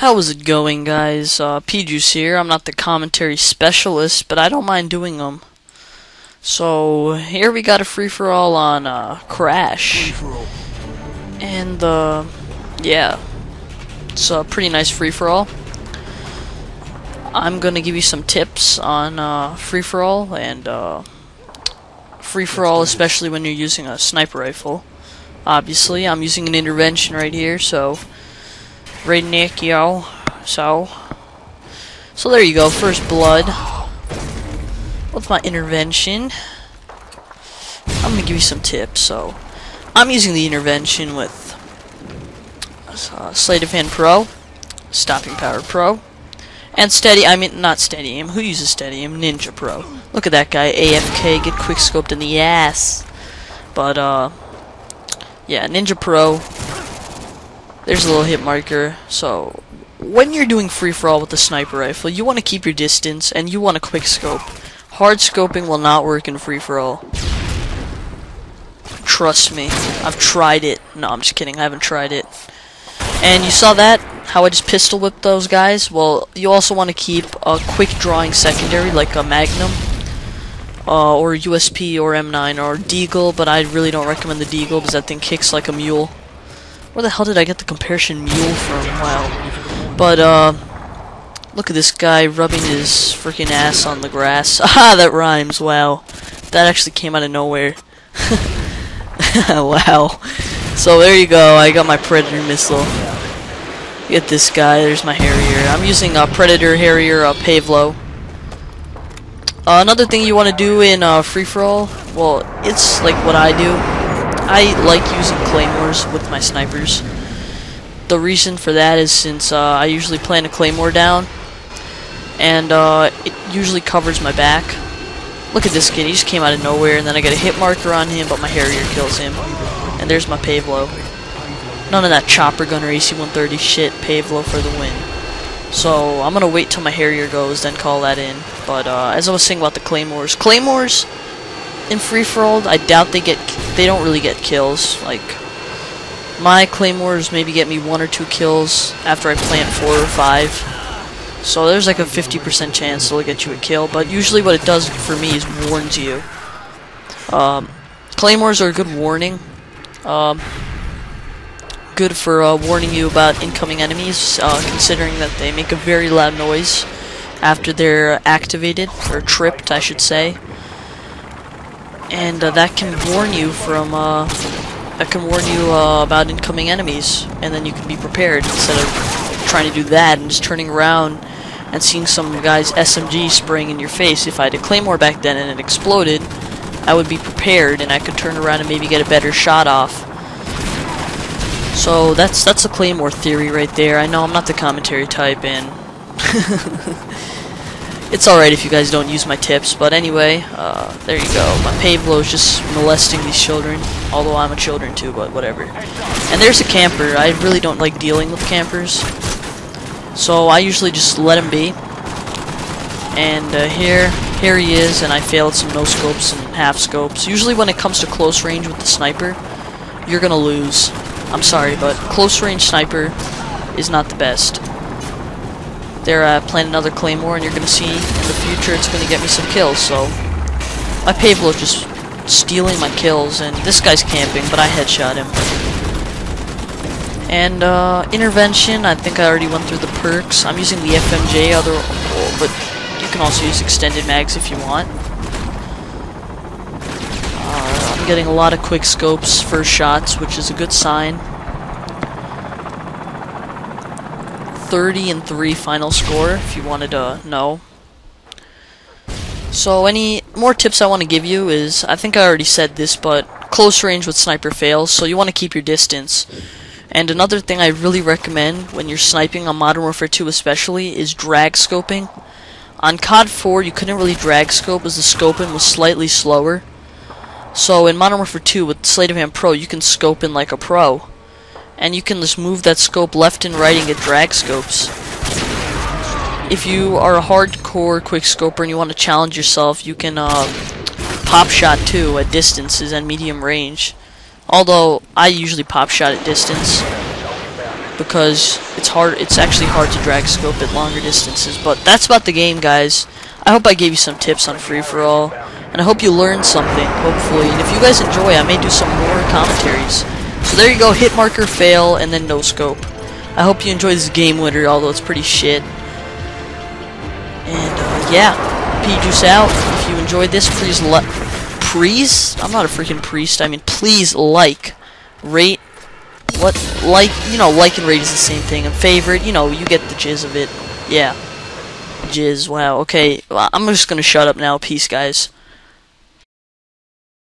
How is it going, guys? P-Juice here. I'm not the commentary specialist, but I don't mind doing them. So, here we got a free-for-all on Crash. And, yeah. It's a pretty nice free-for-all. I'm gonna give you some tips on free-for-all, and free-for-all, especially when you're using a sniper rifle. Obviously, I'm using an intervention right here, so... Redneck, yo. So there you go. First blood. With my intervention, I'm gonna give you some tips. So, I'm using the intervention with Sleight of Hand Pro, Stopping Power Pro, and not steady aim. Who uses steady aim? Ninja Pro. Look at that guy, AFK, get quick scoped in the ass. But yeah, Ninja Pro. There's a little hit marker. So, when you're doing free-for-all with the sniper rifle, you want to keep your distance, and you want to quick scope. Hard scoping will not work in free-for-all. Trust me. I've tried it. No, I'm just kidding. I haven't tried it. And you saw that? How I just pistol whipped those guys? Well, you also want to keep a quick drawing secondary, like a Magnum, or USP, or M9, or Deagle, but I really don't recommend the Deagle, because that thing kicks like a mule. Where the hell did I get the comparison mule from? Wow. But, look at this guy rubbing his freaking ass on the grass. Ah, that rhymes, wow. That actually came out of nowhere. Wow. So, there you go, I got my Predator missile. Get this guy, there's my Harrier. I'm using a Predator Harrier Pavlo. Another thing you want to do in free-for-all, well, it's like what I do. I like using claymores with my snipers. The reason for that is since I usually plant a claymore down, and it usually covers my back. Look at this kid, he just came out of nowhere, and then I get a hit marker on him, but my Harrier kills him. And there's my Pavlo. None of that chopper gun or AC-130 shit, Pavlo for the win. So I'm gonna wait till my Harrier goes, then call that in. But as I was saying about the claymores, in free-for-all, I doubt they don't really get kills. Like, my claymores maybe get me 1 or 2 kills after I plant 4 or 5. So there's like a 50% chance it'll get you a kill, but usually what it does for me is warns you. Claymores are a good warning. Good for warning you about incoming enemies, considering that they make a very loud noise after they're activated, or tripped, I should say. And that can warn you from about incoming enemies, and then you can be prepared instead of trying to do that and just turning around and seeing some guy's SMG spraying in your face. If I had a claymore back then and it exploded, I would be prepared and I could turn around and maybe get a better shot off. So that's a claymore theory right there. I know I'm not the commentary type, and it's alright if you guys don't use my tips, but anyway, there you go. My Pavlo is just molesting these children, although I'm a children too, but whatever. And there's a camper. I really don't like dealing with campers, so I usually just let him be. And here he is, and I failed some no-scopes and half-scopes. Usually when it comes to close range with the sniper, you're gonna lose. I'm sorry, but close-range sniper is not the best. There, plant another claymore, and you're gonna see in the future it's gonna get me some kills. So my Pavlo is just stealing my kills, and this guy's camping, but I headshot him. And intervention, I think I already went through the perks. I'm using the FMJ, but you can also use extended mags if you want. I'm getting a lot of quick scopes first shots, which is a good sign. 30-3 final score, if you wanted to know. So any more tips I want to give you is, I think I already said this, but close range with sniper fails, so you want to keep your distance. And another thing I really recommend when you're sniping on Modern Warfare 2 especially is drag scoping. On COD 4 you couldn't really drag scope as the scoping was slightly slower. So in Modern Warfare 2 with Sleight of Hand Pro, you can scope in like a pro. And you can just move that scope left and right and get drag scopes. If you are a hardcore quick scoper and you want to challenge yourself, you can pop shot too at distances and medium range. Although I usually pop shot at distance. because it's actually hard to drag scope at longer distances. But that's about the game, guys. I hope I gave you some tips on free-for-all, and I hope you learned something, hopefully. And if you guys enjoy, I may do some more commentaries. So there you go, hit marker, fail, and then no scope. I hope you enjoy this game winner, although it's pretty shit. And yeah, P-Juice out. If you enjoyed this, please I'm not a freaking priest. I mean, please like, rate, like and rate is the same thing. And favorite, you get the jizz of it. Yeah. Jizz, wow. Okay, well, I'm just gonna shut up now. Peace, guys.